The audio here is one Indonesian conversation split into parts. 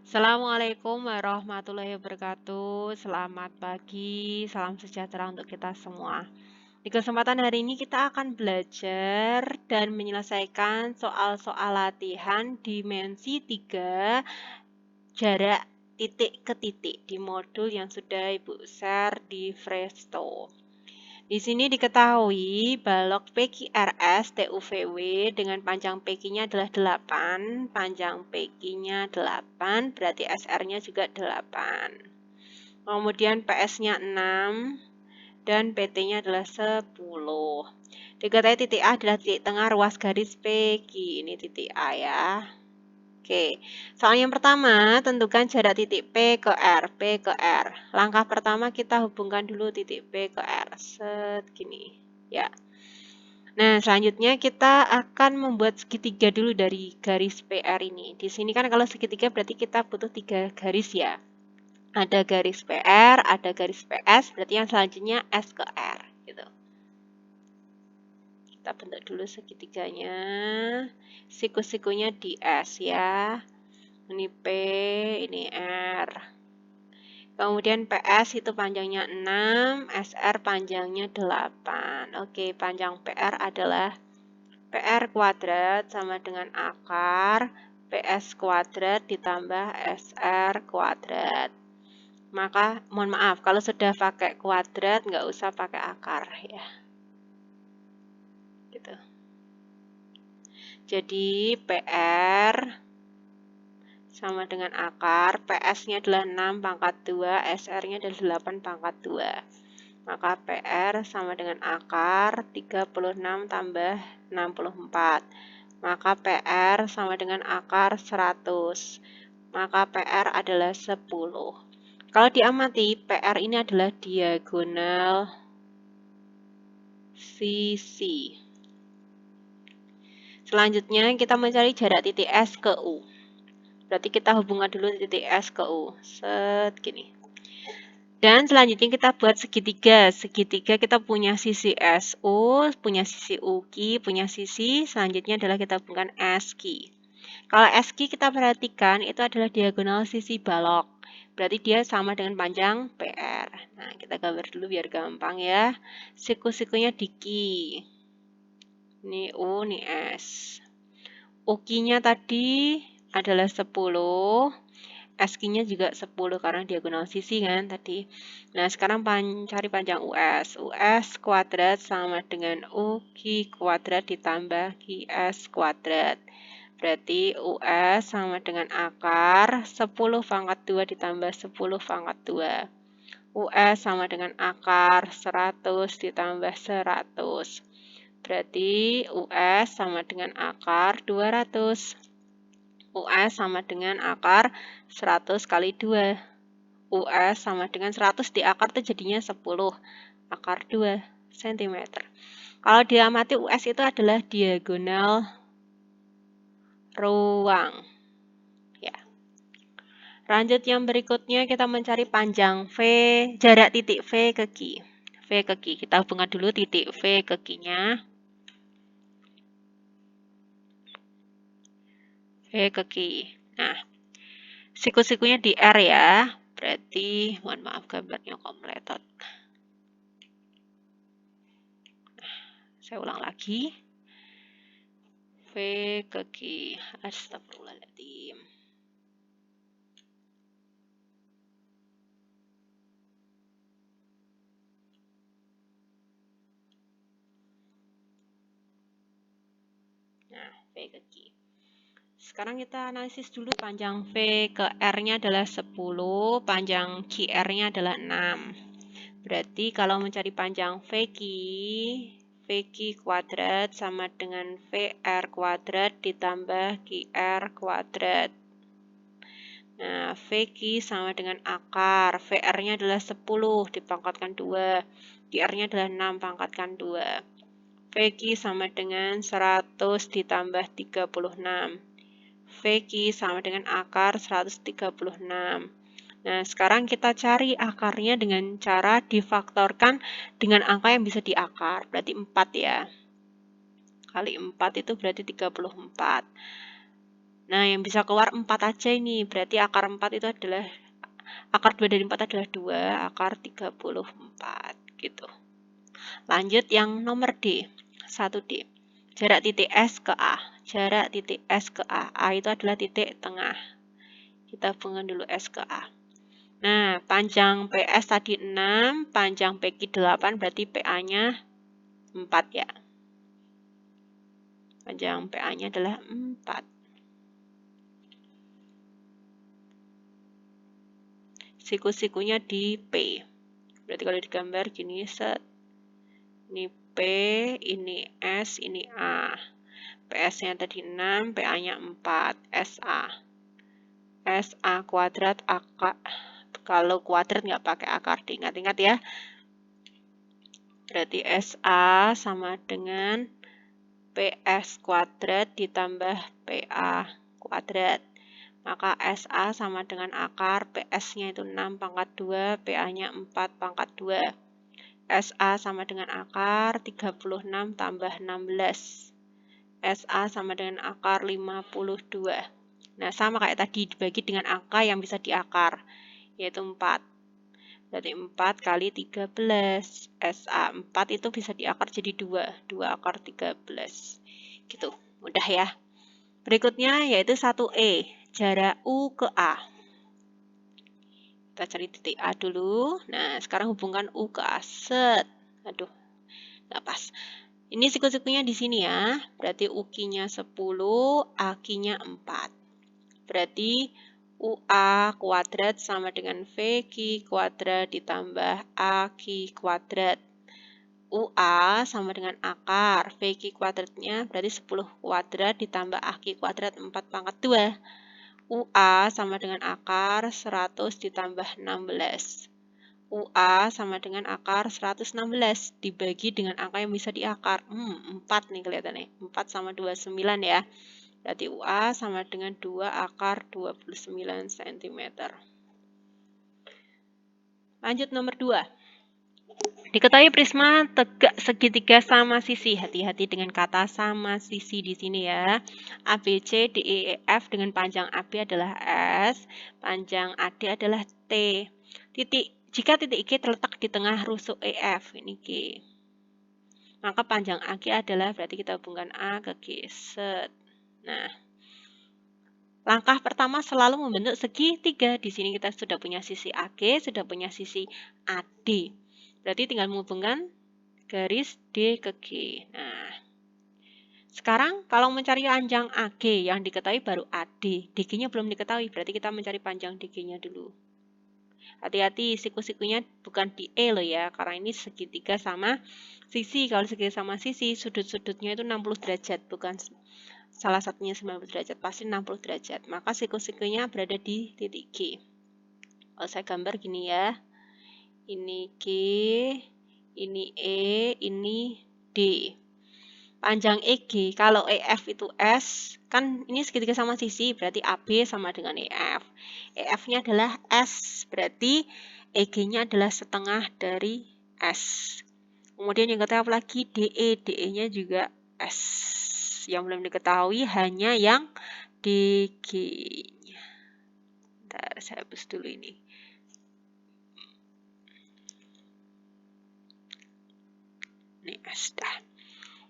Assalamualaikum warahmatullahi wabarakatuh. Selamat pagi, salam sejahtera untuk kita semua. Di kesempatan hari ini kita akan belajar dan menyelesaikan soal-soal latihan dimensi 3 jarak titik ke titik di modul yang sudah Ibu share di Presto. Di sini diketahui balok PQRS TUVW dengan panjang PQ-nya adalah 8, panjang PQ-nya 8, berarti SR-nya juga 8. Kemudian PS-nya 6 dan PT-nya adalah 10. Diketahui titik A adalah titik tengah ruas garis PQ. Ini titik A ya. Oke, soal yang pertama, tentukan jarak titik P ke R. P ke R. Langkah pertama kita hubungkan dulu titik P ke R. Set, gini. Ya. Nah, selanjutnya kita akan membuat segitiga dulu dari garis PR ini. Di sini kan kalau segitiga berarti kita butuh 3 garis ya. Ada garis PR, ada garis PS, berarti yang selanjutnya S ke R. Gitu. Kita bentuk dulu segitiganya. Siku-sikunya di S ya. Ini P, ini R. Kemudian PS itu panjangnya 6, SR panjangnya 8. Oke, panjang PR adalah PR kuadrat sama dengan akar PS kuadrat ditambah SR kuadrat. Maka, mohon maaf, kalau sudah pakai kuadrat, nggak usah pakai akar ya. Gitu. Jadi, PR sama dengan akar, PS-nya adalah 6 pangkat 2, SR-nya adalah 8 pangkat 2. Maka PR sama dengan akar 36 tambah 64. Maka PR sama dengan akar 100. Maka PR adalah 10. Kalau diamati, PR ini adalah diagonal sisi. Selanjutnya kita mencari jarak titik S ke U. Berarti kita hubungkan dulu titik S ke U. Set, gini. Dan selanjutnya kita buat segitiga. Segitiga kita punya sisi SU, punya sisi UQ, punya sisi. Selanjutnya adalah kita hubungkan SQ. Kalau SQ kita perhatikan itu adalah diagonal sisi balok. Berarti dia sama dengan panjang PR. Nah, kita gambar dulu biar gampang ya. Siku-sikunya di Q. Ini U, ini S. UQ-nya tadi adalah 10. SQ-nya juga 10 karena diagonal sisi kan tadi. Nah, sekarang cari panjang US. US kuadrat sama dengan UQ kuadrat ditambah QS kuadrat. Berarti US sama dengan akar 10 pangkat 2 ditambah 10 pangkat 2. US sama dengan akar 100 ditambah 100. Berarti US sama dengan akar 200. US sama dengan akar 100 kali 2. US sama dengan 100 di akar itu jadinya 10. Akar 2 cm. Kalau diamati US itu adalah diagonal ruang. Ya. Lanjut yang berikutnya kita mencari panjang V, jarak titik V ke Q. V ke Q. Kita hubungkan dulu titik V ke Q-nya. V ke Q. Nah, siku-sikunya di R ya. Berarti, mohon maaf gambarnya kompletot. Saya ulang lagi. V ke Q. Astagfirullahaladzim. Nah, V ke Q. Sekarang kita analisis dulu panjang V ke R-nya adalah 10, panjang QR-nya adalah 6. Berarti kalau mencari panjang VQ kuadrat sama dengan VR kuadrat ditambah QR kuadrat. Nah, VQ sama dengan akar. VR-nya adalah 10 dipangkatkan 2. QR-nya adalah 6 pangkatkan 2. VQ sama dengan 100 ditambah 36. VQ sama dengan akar 136. Nah, sekarang kita cari akarnya dengan cara difaktorkan dengan angka yang bisa diakar. Berarti 4 ya. Kali 4 itu berarti 34. Nah, yang bisa keluar 4 aja ini. Berarti akar 4 itu adalah, akar 2 dari 4 adalah 2, akar 34. Gitu. Lanjut yang nomor D. 1D. Jarak titik S ke A. Jarak titik S ke A. A itu adalah titik tengah. Kita hubungkan dulu S ke A. Nah, panjang PS tadi 6, panjang PQ 8, berarti PA-nya 4 ya. Panjang PA-nya adalah 4. Siku-sikunya di P. Berarti kalau digambar gini, set. Ini P, ini S, ini A. PS-nya tadi 6, PA-nya 4, SA. SA kuadrat, akar. Kalau kuadrat nggak pakai akar, diingat-ingat ya. Berarti SA sama dengan PS kuadrat ditambah PA kuadrat. Maka SA sama dengan akar, PS-nya itu 6 pangkat 2, PA-nya 4 pangkat 2. SA sama dengan akar 36 tambah 16. SA sama dengan akar 52. Nah, sama kayak tadi, dibagi dengan angka yang bisa diakar, yaitu 4. Berarti 4 kali 13. SA 4 itu bisa diakar jadi 2. 2 akar 13. Gitu, mudah ya. Berikutnya yaitu 1E, jarak U ke A. Kita cari titik A dulu. Nah, sekarang hubungkan U ke A. Set. Aduh, nggak pas. Ini siku-sikunya di sini ya. Berarti U-nya 10, A-nya 4. Berarti UA kuadrat sama dengan VQ kuadrat ditambah AQ kuadrat. UA sama dengan akar. VQ kuadratnya berarti 10 kuadrat ditambah AQ kuadrat 4 pangkat 2. UA sama dengan akar 100 ditambah 16. UA sama dengan akar 116 dibagi dengan angka yang bisa diakar. 4 nih kelihatannya. 4 sama 29 ya. Berarti UA sama dengan 2 akar 29 cm. Lanjut nomor 2. Diketahui prisma tegak segitiga sama sisi. Hati-hati dengan kata sama sisi di sini ya. ABC, DE, F dengan panjang AB adalah S, panjang AD adalah T. Jika titik G terletak di tengah rusuk EF, ini G. Maka panjang AG adalah, berarti kita hubungkan A ke G. Set. Nah, langkah pertama selalu membentuk segitiga. Di sini kita sudah punya sisi AG, sudah punya sisi AD. Berarti tinggal menghubungkan garis D ke G. Nah, sekarang kalau mencari panjang AG yang diketahui baru AD. DG-nya belum diketahui, berarti kita mencari panjang DG-nya dulu. Hati-hati, siku-sikunya bukan di E loh ya, karena ini segitiga sama sisi. Kalau segitiga sama sisi, sudut-sudutnya itu 60 derajat, bukan salah satunya 90 derajat, pasti 60 derajat. Maka siku-sikunya berada di titik G. Kalau saya gambar gini ya, ini G, ini E, ini D. Panjang EG, kalau EF itu S, kan ini segitiga sama sisi, berarti AB sama dengan EF. EF-nya adalah S, berarti EG-nya adalah setengah dari S. Kemudian yang ketahui lagi DE, DE-nya juga S. Yang belum diketahui hanya yang DG-nya. Bentar, saya hapus dulu ini. Ini S dah.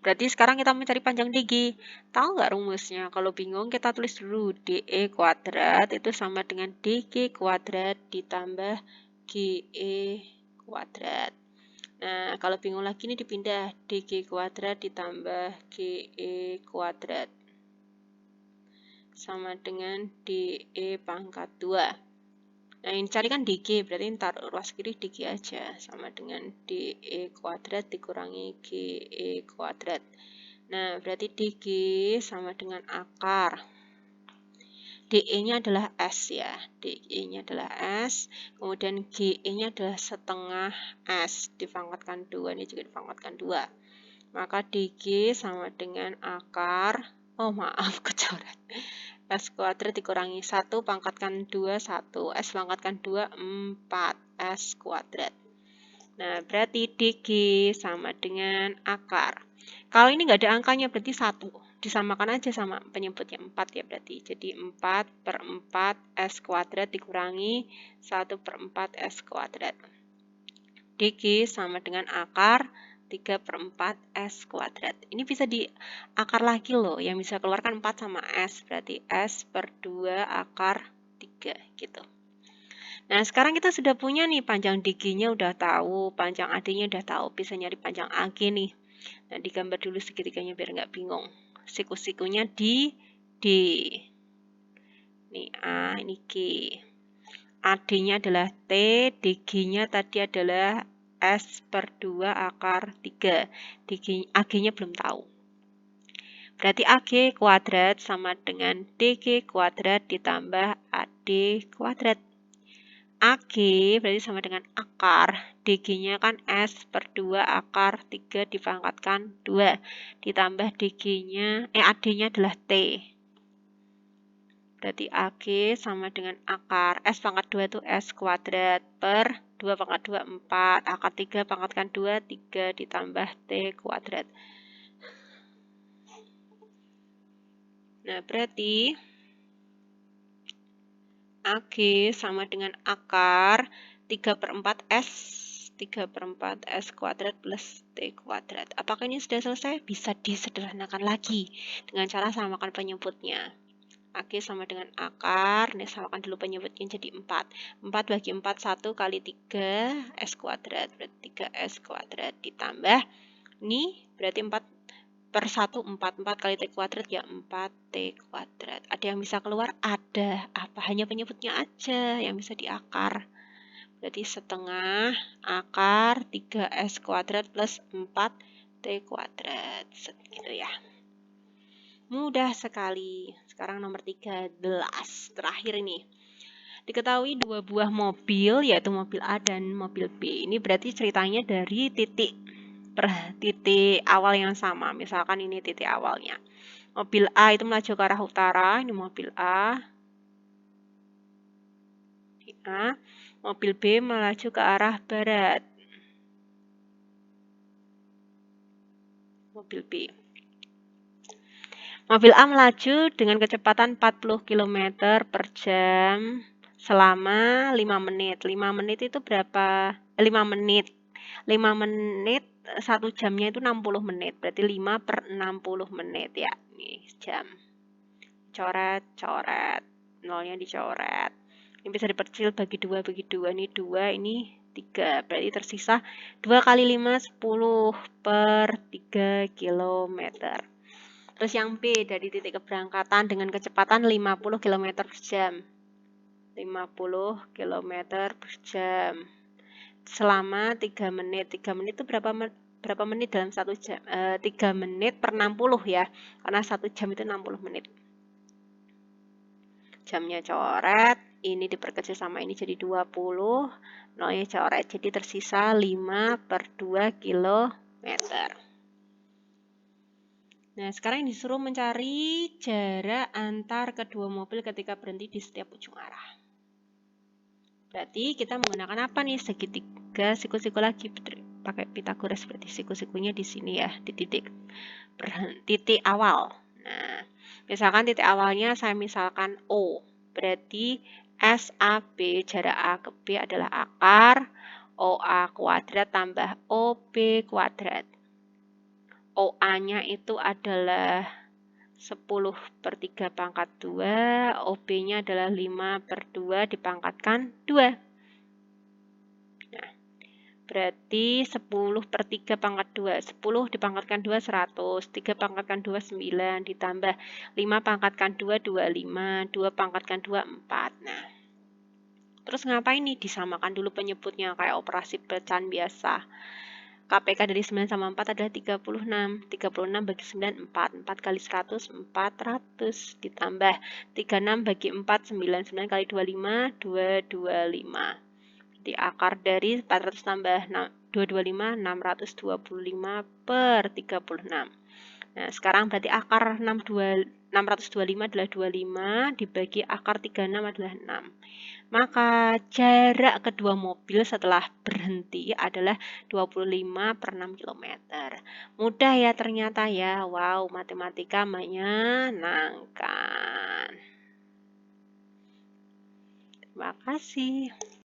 Berarti sekarang kita mencari panjang DG. Tahu nggak rumusnya? Kalau bingung kita tulis dulu. DE kuadrat itu sama dengan DG kuadrat ditambah GE kuadrat. Nah, kalau bingung lagi ini dipindah. DG kuadrat ditambah GE kuadrat. Sama dengan DE pangkat 2. Nah, ini carikan DG, berarti taruh ruas kiri DG aja. Sama dengan DE kuadrat dikurangi GE kuadrat. Nah, berarti DG sama dengan akar. DE-nya adalah S ya. DE-nya adalah S. Kemudian GE-nya adalah setengah S. Dipangkatkan 2. Ini juga dipangkatkan 2. Maka DG sama dengan akar. Oh, maaf, kecoret. S kuadrat dikurangi 1, pangkatkan 2, 1. S pangkatkan 2, 4. S kuadrat. Nah, berarti DG sama dengan akar. Kalau ini nggak ada angkanya, berarti 1. disamakan aja sama penyebutnya 4 ya berarti. Jadi 4/4 S kuadrat dikurangi 1/4 S kuadrat. DG sama dengan akar 3/4 S kuadrat. Ini bisa diakar lagi loh, yang bisa keluarkan 4 sama S, berarti S per 2 akar 3 gitu. Nah, sekarang kita sudah punya nih panjang DG-nya udah tahu, panjang AD-nya udah tahu, bisa nyari panjang AG nih. Nah, digambar dulu segitiganya biar nggak bingung. Siku-sikunya di D. Ini A, ini G. AD-nya adalah T, DG-nya tadi adalah S per 2 akar 3. AG-nya belum tahu. Berarti AG kuadrat sama dengan DG kuadrat ditambah AD kuadrat. AG berarti sama dengan akar, DG-nya kan S per 2 akar 3 dipangkatkan 2, ditambah DG-nya, AD-nya adalah T. Berarti AG sama dengan akar, S pangkat 2 itu S kuadrat per 2 pangkat 2, 4, akar 3 pangkatkan 2, 3 ditambah T kuadrat. Nah, berarti AG sama dengan akar 3/4 S, 3/4 S kuadrat plus T kuadrat. Apakah ini sudah selesai? Bisa disederhanakan lagi dengan cara samakan penyebutnya. AG sama dengan akar, ini samakan dulu penyebutnya jadi 4. 4 bagi 4, 1 kali 3 S kuadrat, berarti 3S kuadrat ditambah, ini berarti 4 per 1, 4. 4 kali T kuadrat ya 4T kuadrat. Ada yang bisa keluar? Ada. Apa? Hanya penyebutnya aja yang bisa diakar. Berarti setengah akar 3S kuadrat plus 4T kuadrat. Gitu ya. Mudah sekali. Sekarang nomor 13. Terakhir ini. Diketahui dua buah mobil, yaitu mobil A dan mobil B. Ini berarti ceritanya dari titik awal yang sama. Misalkan ini titik awalnya. Mobil A itu melaju ke arah utara, ini mobil A. Mobil B melaju ke arah barat. Mobil B. Mobil A melaju dengan kecepatan 40 km per jam selama 5 menit. 5 menit itu berapa? 5 menit. 5 menit, 1 jamnya itu 60 menit. Berarti 5 per 60 menit ya. Nih, jam. Coret. Nolnya dicoret. Ini bisa diperkecil bagi 2, Ini 2, ini 3. Berarti tersisa 2 kali 5, 10 per 3 km. Terus yang B, dari titik keberangkatan dengan kecepatan 50 km per jam. 50 km per jam. Selama 3 menit. 3 menit itu berapa menit dalam 1 jam? 3 menit per 60 ya. Karena 1 jam itu 60 menit. Jamnya coret, ini diperkecil sama ini jadi 20, nolnya coret, jadi tersisa 5 per 2 km. Nah, sekarang disuruh mencari jarak antar kedua mobil ketika berhenti di setiap ujung arah. Berarti kita menggunakan apa nih? Segitiga, siku-siku lagi, pakai Pythagoras, berarti siku-sikunya di sini ya, di titik awal. Nah, misalkan titik awalnya saya misalkan O, berarti SAB, jarak A ke B adalah akar OA kuadrat tambah OB kuadrat. OA-nya itu adalah 10 per 3 pangkat 2, OB-nya adalah 5 per 2 dipangkatkan 2. Nah, berarti 10 per 3 pangkat 2. 10 dipangkatkan 2, 100. 3 pangkatkan 2, 9. Ditambah 5 pangkatkan 2, 25. 2 pangkatkan 2, 4. Nah, terus ngapain nih? Disamakan dulu penyebutnya kayak operasi pecahan biasa. KPK dari 9 sama 4 adalah 36. 36 bagi 9, 4. 4 kali 100, 400. Ditambah 36 bagi 4, 9. 9 kali 25, 225. Di akar dari 400 tambah 225, 625 per 36. Nah, sekarang berarti akar 625 625 adalah 25, dibagi akar 36 adalah 6. Maka jarak kedua mobil setelah berhenti adalah 25 per 6 km. Mudah ya ternyata ya. Wow, matematika menyenangkan. Terima kasih.